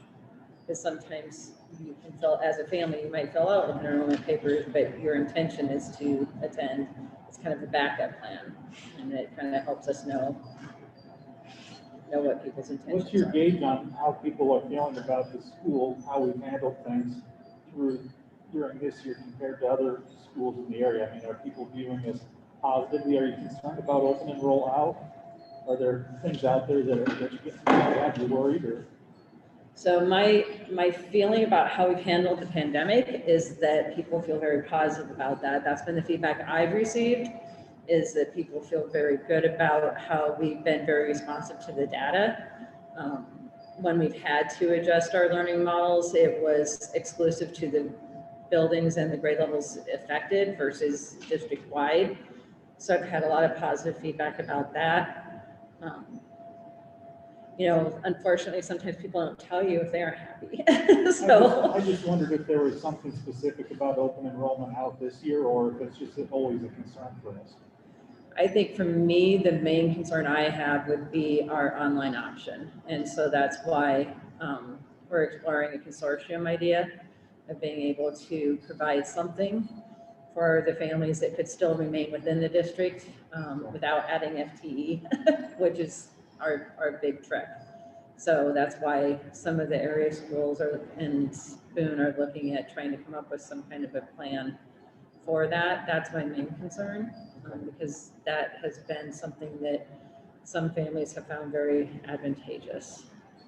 Because sometimes you can fill, as a family, you might fill out open enrollment papers, but your intention is to attend. It's kind of a backup plan, and it kind of helps us know what people's intentions are. what's your gauge on how people are feeling about the school, how we've handled things during this year compared to other schools in the area? I mean, are people viewing this positively? Are you concerned about open and roll out? Are there things out there that you have you worried or? So my feeling about how we've handled the pandemic is that people feel very positive about that. That's been the feedback I've received, is that people feel very good about how we've been very responsive to the data. when we've had to adjust our learning models, it was exclusive to the buildings and the grade levels affected versus district-wide. So I've had a lot of positive feedback about that. You know, unfortunately, sometimes people don't tell you if they aren't happy. So I just wondered if there was something specific about open enrollment out this year, or if it's just always a concern for us. I think for me, the main concern I have would be our online option. And so that's why we're exploring a consortium idea of being able to provide something for the families that could still remain within the district without adding FTE, which is our big trick. So that's why some of the area schools and Boone are looking at trying to come up with some kind of a plan for that. That's my main concern, because that has been something that some families have found very advantageous.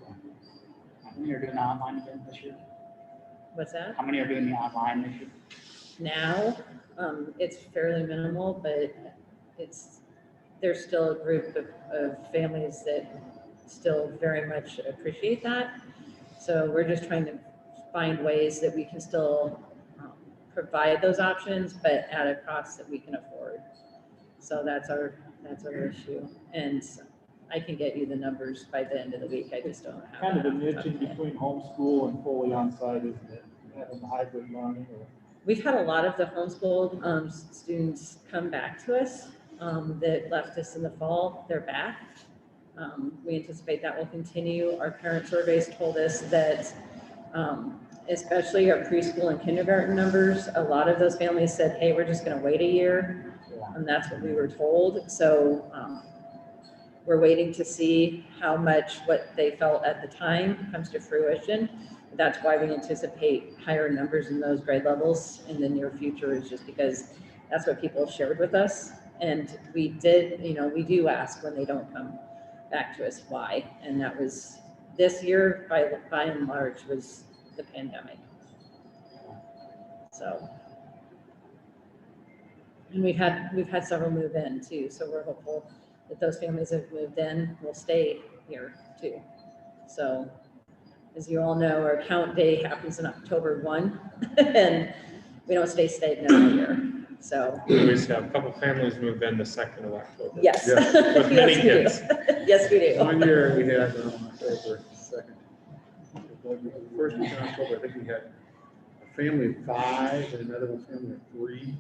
How many are doing the online again this year? What's that? How many are doing the online this year? Now, it's fairly minimal, but there's still a group of families that still very much appreciate that. So we're just trying to find ways that we can still provide those options, but at a cost that we can afford. So that's our issue. And I can get you the numbers by the end of the week. I just don't have. Kind of a that niche off in the top of my head. between homeschool and fully on-site, isn't it? Having the hybrid learning or. We've had a lot of the homeschooled students come back to us that left us in the fall. They're back. We anticipate that will continue. Our parent surveys told us that especially our preschool and kindergarten numbers, a lot of those families said, hey, we're just going to wait a year. And that's what we were told. So we're waiting to see how much what they felt at the time comes to fruition. That's why we anticipate higher numbers in those grade levels in the near future, is just because that's what people shared with us. And we did, you know, we do ask when they don't come back to us why. And that was this year by and large was the pandemic. So, and we've had several move in too. So we're hopeful that those families that have moved in will stay here too. So as you all know, our count day happens in October 1 and we don't stay stagnant all year. So We always have a couple families move in the 2nd of October. yes. Yeah. With many Yes, we do. kids. Yes, we do. One year we had October 2nd. First week in October, I think we had a family of 5 and another one family of 3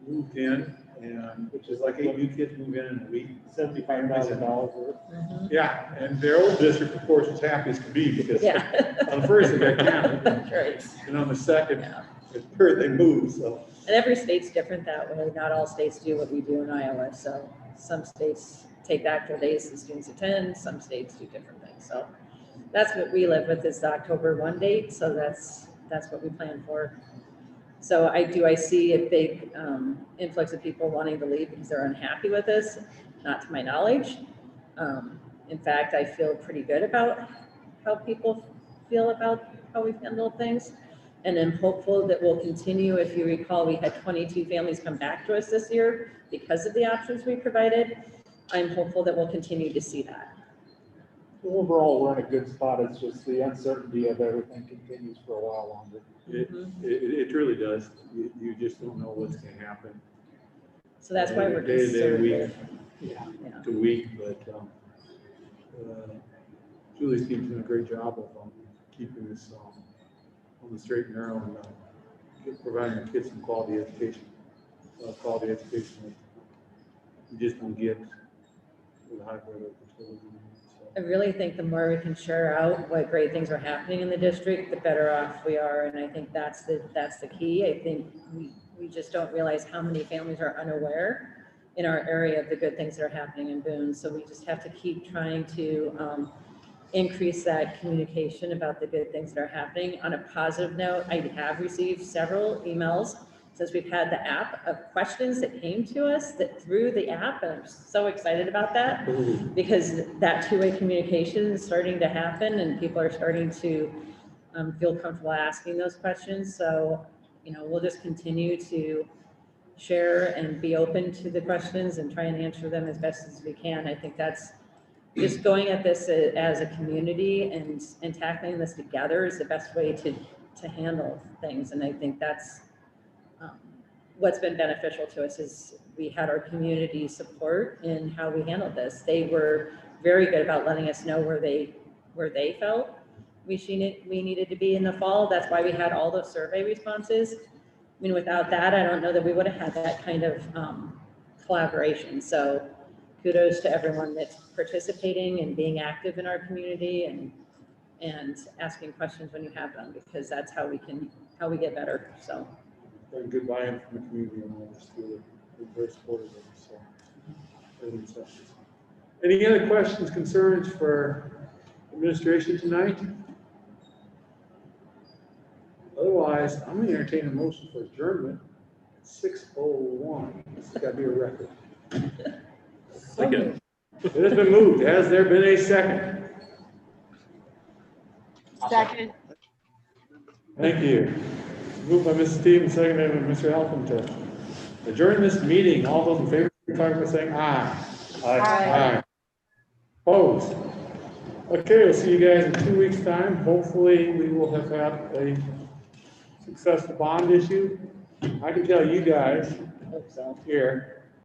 moved in, and which is like 8 new kids move in a week. $75,000 worth. Mhm. Yeah, and their old district, of course, was happy as could be because Yeah. on the first they got counted, Right. and on the second, Yeah. it's third they moved, so. And every state's different that way. Not all states do what we do in Iowa. So some states take the actual days the students attend, some states do different things. So that's what we live with, is the October 1 date. So that's what we plan for. So I see a big influx of people wanting to leave because they're unhappy with this, not to my knowledge. In fact, I feel pretty good about how people feel about how we've handled things. And I'm hopeful that we'll continue. If you recall, we had 22 families come back to us this year because of the options we provided. I'm hopeful that we'll continue to see that. Overall, we're in a good spot. It's just the uncertainty of everything continues for a while longer. It really does. You just don't know what's gonna happen. So that's why we're Day to day, conservative. week Yeah. to week, but Julie's team's doing a great job of keeping this on the straight and narrow and providing our kids some quality education. Quality education that you just don't get with a hybrid or facility. I really think the more we can share out what great things are happening in the district, the better off we are. And I think that's the key. I think we just don't realize how many families are unaware in our area of the good things that are happening in Boone. So we just have to keep trying to increase that communication about the good things that are happening. On a positive note, I have received several emails since we've had the app of questions that came to us that through the app, and I'm so excited about that because that two-way communication is starting to happen and people are starting to feel comfortable asking those questions. So, you know, we'll just continue to share and be open to the questions and try and answer them as best as we can. I think that's just going at this as a community and tackling this together is the best way to handle things. And I think that's what's been beneficial to us is we had our community support in how we handled this. They were very good about letting us know where they felt we needed to be in the fall. That's why we had all those survey responses. I mean, without that, I don't know that we would have had that kind of collaboration. So kudos to everyone that's participating and being active in our community and asking questions when you have them, because that's how we get better. So. Very good buy-in from the community on all this too. We're very supportive of it, so. everything's up. Any other questions, concerns for administration tonight? Otherwise, I'm gonna entertain a motion for adjournment at 6:01. This has got to be a record. Second. It has been moved. Has there been a second? Second. Thank you. Moved by Mrs. Stevens, seconded by Mr. Halpin to adjourn this meeting. All those in favor, signify by saying aye. Aye. Opposed? Okay, we'll see you guys in 2 weeks' time. Hopefully, we will have had a successful bond issue. I can tell you guys Hope so. here,